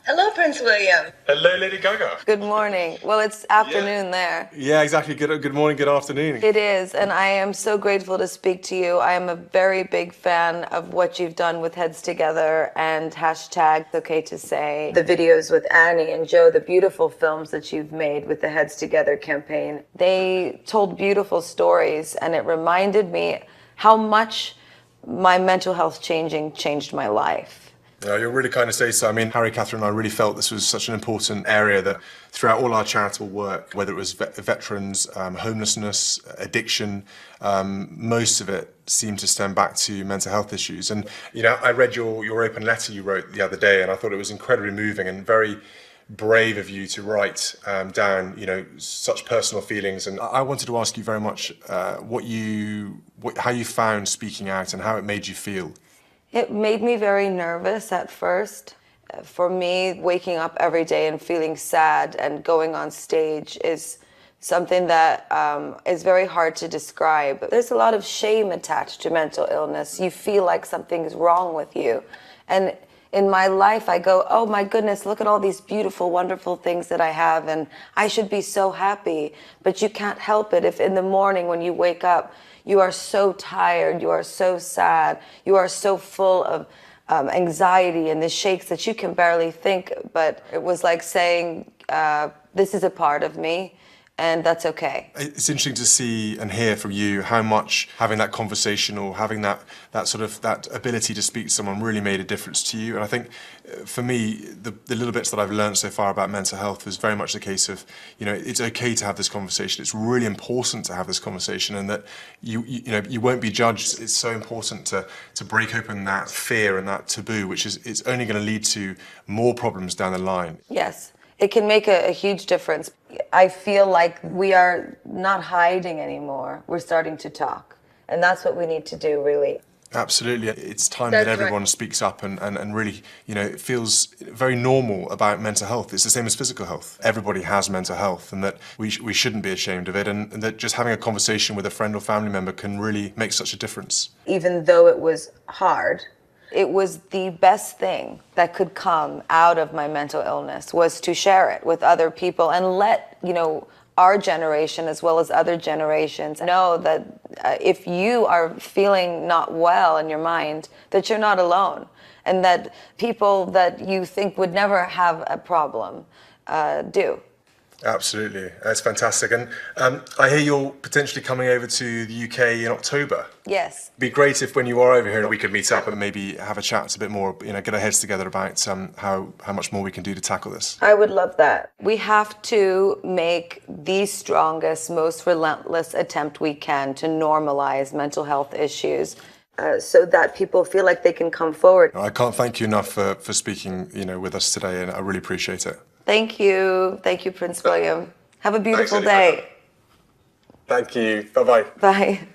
Hello, Prince William. Hello, Lady Gaga. Good morning. Well, it's afternoon there. Yeah, exactly. Good morning, good afternoon. It is, and I am so grateful to speak to you. I am a very big fan of what you've done with Heads Together and hashtag Okay to Say. The videos with Annie and Joe, the beautiful films that you've made with the Heads Together campaign. They told beautiful stories, and it reminded me how much my mental health changed my life. You're really kind to say so. I mean, Harry, Catherine and I really felt this was such an important area that throughout all our charitable work, whether it was veterans, homelessness, addiction, most of it seemed to stem back to mental health issues. And, you know, I read your open letter you wrote the other day, and I thought it was incredibly moving and very brave of you to write down, you know, such personal feelings. And I wanted to ask you very much how you found speaking out and how it made you feel. It made me very nervous at first. For me, waking up every day and feeling sad and going on stage is something that is very hard to describe. There's a lot of shame attached to mental illness. You feel like something's wrong with you. And in my life, I go, oh my goodness, look at all these beautiful, wonderful things that I have, and I should be so happy. But you can't help it if in the morning when you wake up, you are so tired, you are so sad, you are so full of anxiety and the shakes that you can barely think. But it was like saying, this is a part of me, and that's okay. It's interesting to see and hear from you how much having that conversation or having that ability to speak to someone really made a difference to you. And I think for me, the little bits that I've learned so far about mental health is very much the case of, you know, it's okay to have this conversation. It's really important to have this conversation, and that you won't be judged. It's so important to break open that fear and that taboo, which is it's only going to lead to more problems down the line. Yes. It can make a huge difference. I feel like we are not hiding anymore. We're starting to talk. And that's what we need to do, really. Absolutely. It's time that everyone speaks up and really, you know, it feels very normal about mental health. It's the same as physical health. Everybody has mental health, and that we shouldn't be ashamed of it, and that just having a conversation with a friend or family member can really make such a difference. Even though it was hard, it was the best thing that could come out of my mental illness, was to share it with other people and let, you know, our generation as well as other generations know that if you are feeling not well in your mind, that you're not alone, and that people that you think would never have a problem do. Absolutely, that's fantastic. And I hear you're potentially coming over to the UK in October. Yes. It'd be great if when you are over here we could meet up and maybe have a chat a bit more, you know, get our heads together about how much more we can do to tackle this. I would love that. We have to make the strongest, most relentless attempt we can to normalize mental health issues. So that people feel like they can come forward. I can't thank you enough for speaking, you know, with us today, and I really appreciate it. Thank you, Prince William. Have a beautiful day. Thank you. Bye-bye. Bye.